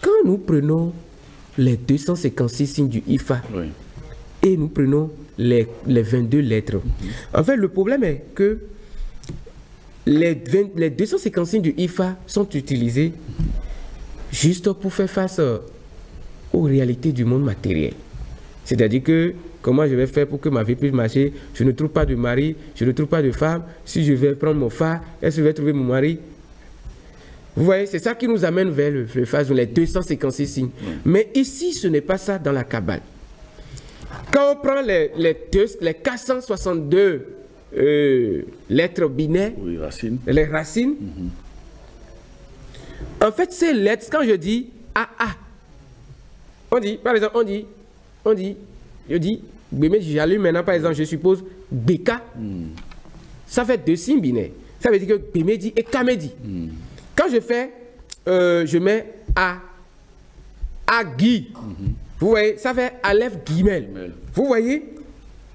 Quand nous prenons les 256 signes du IFA et nous prenons les 22 lettres, en fait, le problème est que les 256 signes du IFA sont utilisés juste pour faire face aux réalités du monde matériel. C'est-à-dire que comment je vais faire pour que ma vie puisse marcher? Je ne trouve pas de mari, je ne trouve pas de femme. Si je vais prendre mon phare, est-ce que je vais trouver mon mari? Vous voyez, c'est ça qui nous amène vers le phase, les 256 signes. Mais ici, ce n'est pas ça dans la Kabbale. Quand on prend les 462 lettres binaires, les racines, en fait, ces lettres, quand je dis AA, on dit, par exemple, je dis, j'allume maintenant, par exemple, je suppose BK, ça fait 2 signes binaires. Ça veut dire que Bémédi et Kamédi. Quand je fais, je mets Agui. Vous voyez, ça fait Aleph Guimel. Vous voyez,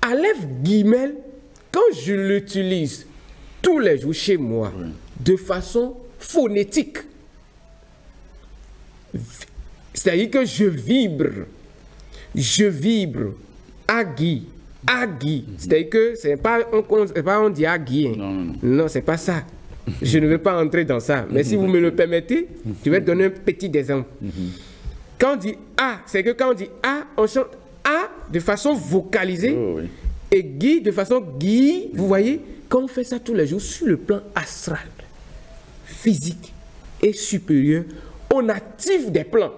Aleph Guimel, quand je l'utilise tous les jours chez moi, de façon phonétique, c'est-à-dire que je vibre, Agui, Agui. C'est-à-dire que c'est pas on dit Agui. Hein. Non, c'est pas ça. Je ne vais pas entrer dans ça. Mais si vous me le permettez, je vais donner un petit exemple. Quand on dit A, c'est que quand on dit A, on chante A de façon vocalisée et Guy de façon Guy. Vous voyez, quand on fait ça tous les jours sur le plan astral, physique et supérieur, on active des plans.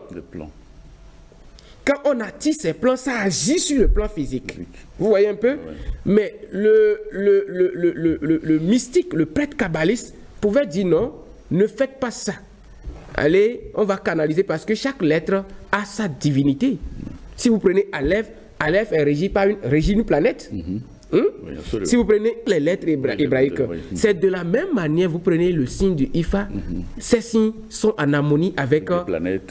Quand on active ces plans, ça agit sur le plan physique. Vous voyez un peu? Mais le mystique, le prêtre kabbaliste, pouvait dire non, ne faites pas ça. Allez, on va canaliser parce que chaque lettre a sa divinité. Si vous prenez Aleph, Aleph est régi par une planète. Si vous prenez les lettres hébraïques, c'est de la même manière, vous prenez le signe du Ifa, ces signes sont en harmonie avec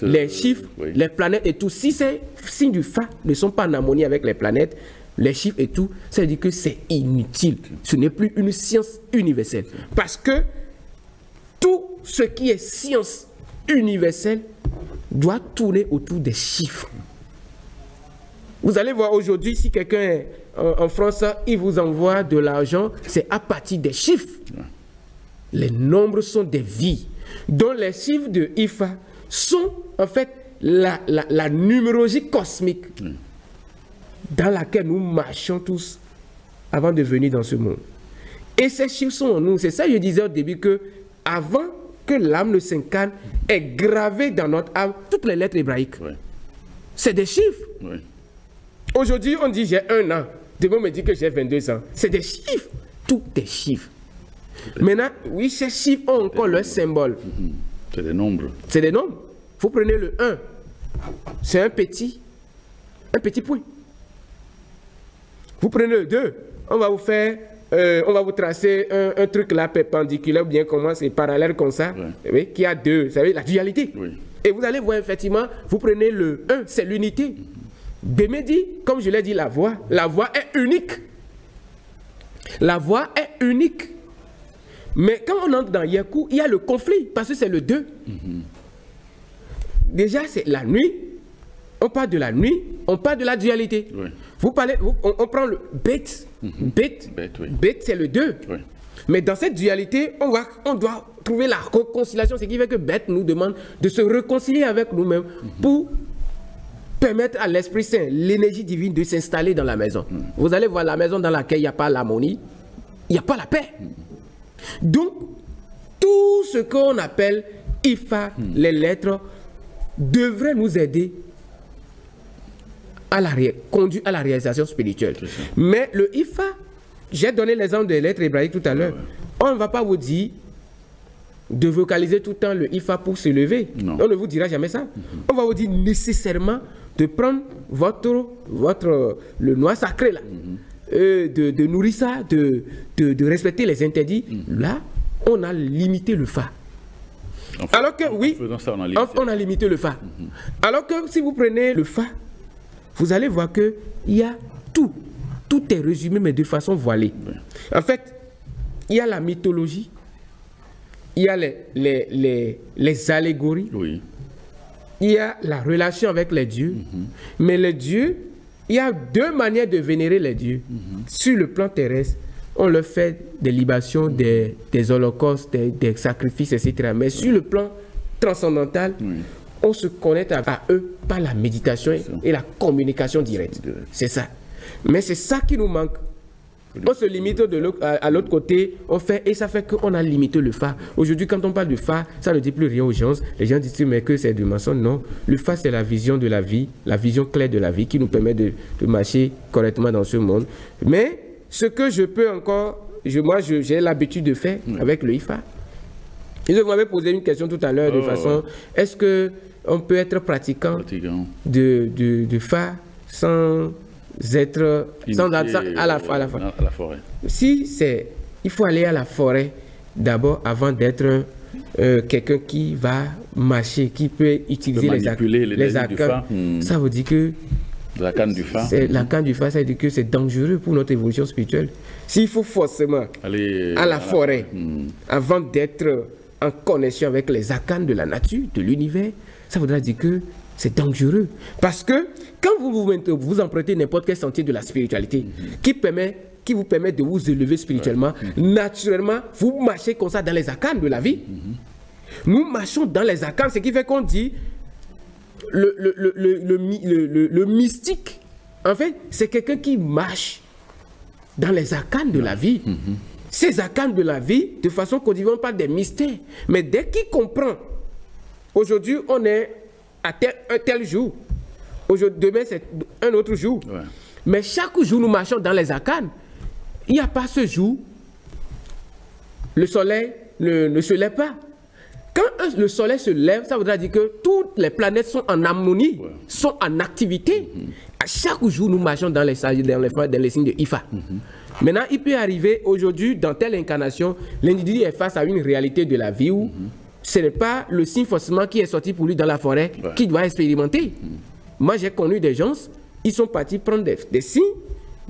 les chiffres, les planètes et tout. Si ces signes du Fa ne sont pas en harmonie avec les planètes, les chiffres et tout, ça veut dire que c'est inutile. Ce n'est plus une science universelle. Parce que tout ce qui est science universelle doit tourner autour des chiffres. Vous allez voir aujourd'hui, si quelqu'un est en France, il vous envoie de l'argent, c'est à partir des chiffres. Les nombres sont des vies. Donc les chiffres de IFA sont en fait la numérologie cosmique dans laquelle nous marchons tous avant de venir dans ce monde. Et ces chiffres sont en nous. C'est ça que je disais au début que avant que l'âme ne s'incarne, est gravé dans notre âme toutes les lettres hébraïques. Oui. C'est des chiffres. Oui. Aujourd'hui, on dit j'ai 1 an. Demain, on me dit que j'ai 22 ans. C'est des chiffres. Tout est chiffres. Maintenant, oui, ces chiffres ont encore leur symbole. C'est des nombres. C'est des nombres. Vous prenez le 1. C'est un petit point. Vous prenez le 2. On va vous faire, on va vous tracer un truc là perpendiculaire, ou bien comment c'est parallèle comme ça, oui, qui a 2. Vous savez, la dualité. Oui. Et vous allez voir effectivement, vous prenez le 1, c'est l'unité. Bémé dit, comme je l'ai dit, la voix est unique. La voix est unique. Mais quand on entre dans Yakou, il y a le conflit, parce que c'est le 2. Déjà, c'est la nuit. On parle de la nuit, on parle de la dualité. Oui. Vous parlez, on prend le bête. Bête, c'est le 2. Oui. Mais dans cette dualité, on doit trouver la réconciliation. Ce qui fait que bête nous demande de se réconcilier avec nous-mêmes pour permettre à l'Esprit Saint, l'énergie divine, de s'installer dans la maison. Vous allez voir la maison dans laquelle il n'y a pas l'harmonie, il n'y a pas la paix. Donc, tout ce qu'on appelle IFA, les lettres, devrait nous aider à conduire à la réalisation spirituelle. Mais le IFA, j'ai donné l'exemple des lettres hébraïques tout à l'heure. On ne va pas vous dire de vocaliser tout le temps le IFA pour se lever. Non. On ne vous dira jamais ça. On va vous dire nécessairement de prendre le noix sacré là, de nourrir ça, de respecter les interdits. Là, on a limité le Fa. Alors que oui, on a limité le Fa. Alors que si vous prenez le Fa, vous allez voir qu'il y a tout. Tout est résumé, mais de façon voilée. En fait, il y a la mythologie, il y a les allégories, il y a la relation avec les dieux. Mais les dieux, il y a 2 manières de vénérer les dieux. Sur le plan terrestre, on leur fait des libations, des holocaustes, des sacrifices, etc. Mais sur le plan transcendantal, on se connecte à eux par la méditation et la communication directe. C'est ça. Mais c'est ça qui nous manque. On se limite à l'autre côté, et ça fait qu'on a limité le Fa. Aujourd'hui, quand on parle de Fa, ça ne dit plus rien aux gens. Les gens disent mais que c'est du mensonge. Non, le Fa, c'est la vision de la vie, la vision claire de la vie qui nous permet de marcher correctement dans ce monde. Mais ce que je peux encore, moi j'ai l'habitude de faire avec le IFA. Et je m'avais posé une question tout à l'heure de façon, est-ce qu'on peut être pratiquant de Fa sans être à la forêt. Si c'est, il faut aller à la forêt d'abord avant d'être quelqu'un qui va marcher, qui peut utiliser les arcanes. Ça veut dire que la canne du Fa. La canne du Fa, ça veut dire que c'est dangereux pour notre évolution spirituelle. S'il faut forcément aller à la forêt avant d'être en connexion avec les arcanes de la nature, de l'univers, ça voudra dire que c'est dangereux. Parce que quand vous empruntez n'importe quel sentier de la spiritualité qui vous permet de vous élever spirituellement, naturellement, vous marchez comme ça dans les arcanes de la vie. Nous marchons dans les arcanes, ce qui fait qu'on dit le mystique, en fait, c'est quelqu'un qui marche dans les arcanes de la vie. Ces arcanes de la vie, de façon qu'on ne dit pas des mystères. Mais dès qu'il comprend, aujourd'hui, on est à un tel jour. Demain, c'est un autre jour. Mais chaque jour, nous marchons dans les arcanes. Il n'y a pas ce jour. Le soleil ne se lève pas. Quand le soleil se lève, ça voudra dire que toutes les planètes sont en harmonie, sont en activité. À chaque jour, nous marchons dans les signes de IFA. Maintenant, il peut arriver aujourd'hui, dans telle incarnation, l'individu est face à une réalité de la vie où ce n'est pas le signe forcément qui est sorti pour lui dans la forêt qui doit expérimenter. Moi, j'ai connu des gens, ils sont partis prendre des signes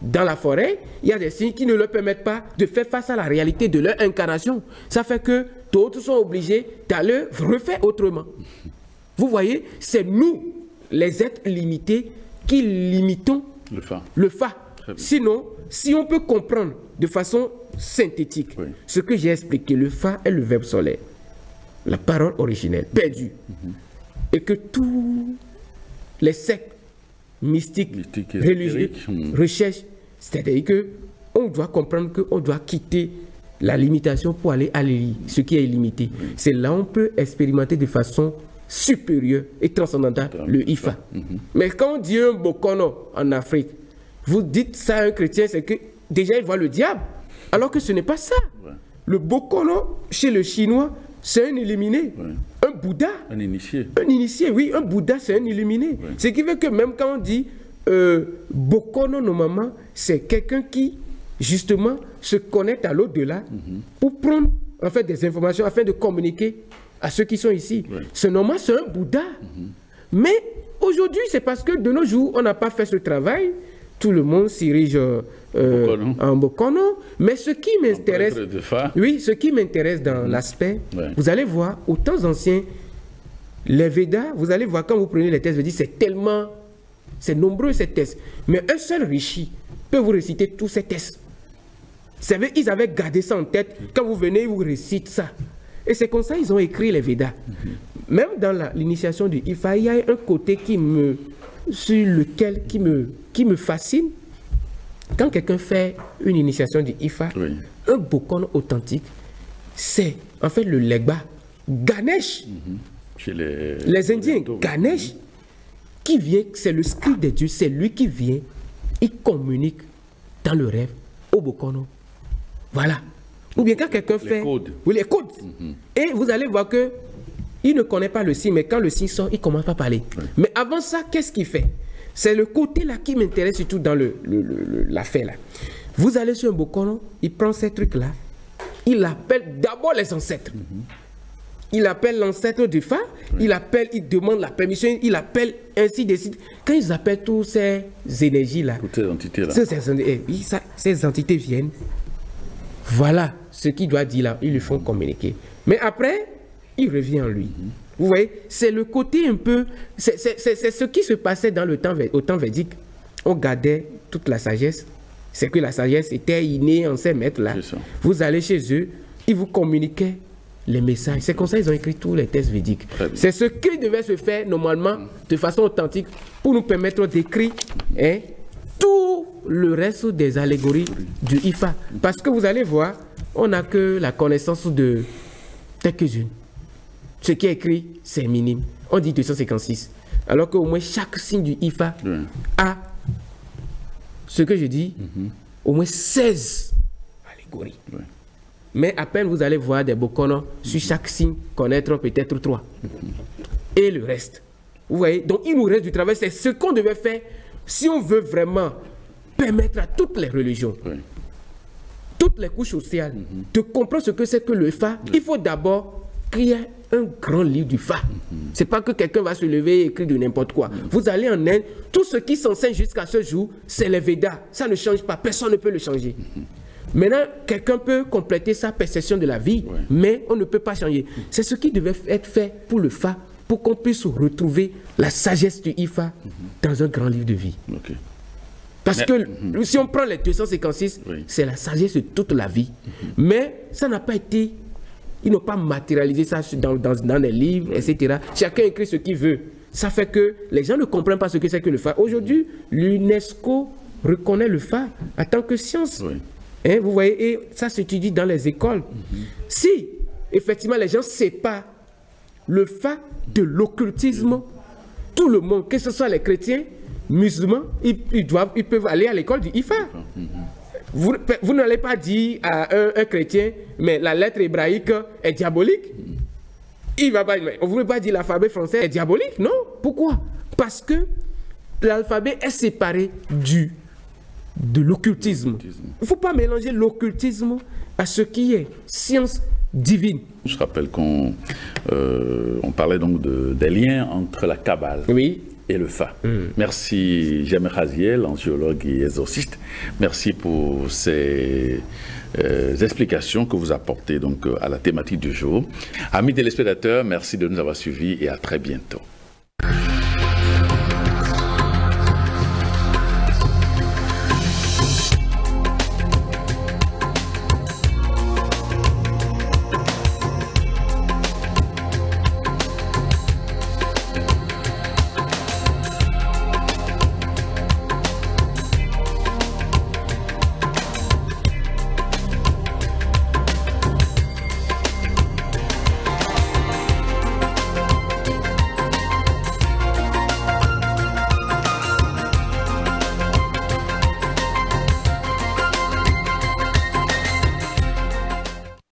dans la forêt. Il y a des signes qui ne leur permettent pas de faire face à la réalité de leur incarnation. Ça fait que d'autres sont obligés d'aller refaire autrement. Vous voyez, c'est nous, les êtres limités, qui limitons le Fa. Sinon, si on peut comprendre de façon synthétique ce que j'ai expliqué, le Fa est le verbe solaire, la parole originelle, perdue. Et que tous les sectes mystiques, religieux, recherchent, c'est-à-dire qu'on doit comprendre qu'on doit quitter la limitation pour aller à ce qui est illimité. C'est là où on peut expérimenter de façon supérieure et transcendantale le IFA. Mais quand on dit un bokono en Afrique, vous dites ça à un chrétien, c'est que déjà il voit le diable, alors que ce n'est pas ça. Le bokono, chez le chinois, c'est un illuminé. Un Bouddha. Un initié. Un initié, oui. Un Bouddha, c'est un illuminé. Ce qui veut que même quand on dit bokono, normalement, c'est quelqu'un qui, justement, se connecte à l'au-delà pour prendre, en fait, des informations afin de communiquer à ceux qui sont ici. Ce normalement, c'est un Bouddha. Mais aujourd'hui, c'est parce que de nos jours, on n'a pas fait ce travail. Tout le monde s'érige en bokono. Mais ce qui m'intéresse, oui, ce qui m'intéresse dans l'aspect, vous allez voir, aux temps anciens, les Védas, vous allez voir quand vous prenez les textes védiques, c'est tellement, c'est nombreux ces textes. Mais un seul rishi peut vous réciter tous ces textes. Vous savez, ils avaient gardé ça en tête. Quand vous venez, ils vous récitent ça. Et c'est comme ça qu'ils ont écrit les Védas. Même dans l'initiation du IFA, il y a un côté sur lequel qui me fascine. Quand quelqu'un fait une initiation du IFA, un bokono authentique, c'est en fait le legba, Ganesh. Chez les Indiens, Ganesh, qui vient, c'est le scribe des dieux, c'est lui qui vient, il communique dans le rêve au bokono. Voilà. Ou bien quand quelqu'un fait... Codes. Oui, les codes. Et vous allez voir que il ne connaît pas le signe, mais quand le signe sort, il commence à parler. Mais avant ça, qu'est-ce qu'il fait? C'est le côté là qui m'intéresse surtout dans l'affaire là. Vous allez sur un bokono, il prend ces trucs là, il appelle d'abord les ancêtres. Il appelle l'ancêtre du Fa, il demande la permission, il appelle ainsi de suite. Quand ils appellent toutes ces énergies là, toutes ces entités là, ces entités viennent. Voilà ce qu'il doit dire là, ils lui font communiquer. Mais après, il revient en lui. Vous voyez, c'est le côté un peu... C'est ce qui se passait dans au temps védique. On gardait toute la sagesse. C'est que la sagesse était innée en ces maîtres-là. Vous allez chez eux, ils vous communiquaient les messages. C'est comme ça qu'ils ont écrit tous les textes védiques. C'est ce qui devait se faire normalement de façon authentique pour nous permettre d'écrire tout le reste des allégories du IFA. Parce que vous allez voir, on n'a que la connaissance de quelques-unes. Ce qui est écrit, c'est minime. On dit 256. Alors qu'au moins chaque signe du IFA a, ce que je dis, au moins 16 allégories. Mais à peine vous allez voir des bokonos sur chaque signe connaître peut-être 3. Et le reste. Vous voyez, donc il nous reste du travail. C'est ce qu'on devait faire si on veut vraiment permettre à toutes les religions, toutes les couches sociales, de comprendre ce que c'est que le Fa. Il faut d'abord qu'il y ait un grand livre du Fa. C'est pas que quelqu'un va se lever et écrire de n'importe quoi. Vous allez en Inde, tout ce qui s'enseigne jusqu'à ce jour, c'est les Védas. Ça ne change pas, personne ne peut le changer. Maintenant, quelqu'un peut compléter sa perception de la vie, mais on ne peut pas changer. C'est ce qui devait être fait pour le Fa, pour qu'on puisse retrouver la sagesse du IFA dans un grand livre de vie. Parce que si on prend les 256, c'est la sagesse de toute la vie. Mais ça n'a pas été... Ils n'ont pas matérialisé ça dans les livres, etc. Chacun écrit ce qu'il veut. Ça fait que les gens ne comprennent pas ce que c'est que le Fa. Aujourd'hui, l'UNESCO reconnaît le Fa en tant que science. Vous voyez, et ça s'étudie dans les écoles. Si, effectivement, les gens séparent le Fa de l'occultisme, tout le monde, que ce soit les chrétiens, musulmans, ils peuvent aller à l'école du IFA. Vous n'allez pas dire à un chrétien, mais la lettre hébraïque est diabolique. Il va pas, on ne veut pas dire l'alphabet français est diabolique, non? Pourquoi? Parce que l'alphabet est séparé de l'occultisme. Il ne faut pas mélanger l'occultisme à ce qui est science divine. Je rappelle qu'on parlait donc des liens entre la Kabbale et le Fa. Merci Jamel Raziel, angiologue et exorciste. Merci pour ces explications que vous apportez donc à la thématique du jour. Amis téléspectateurs, merci de nous avoir suivis et à très bientôt.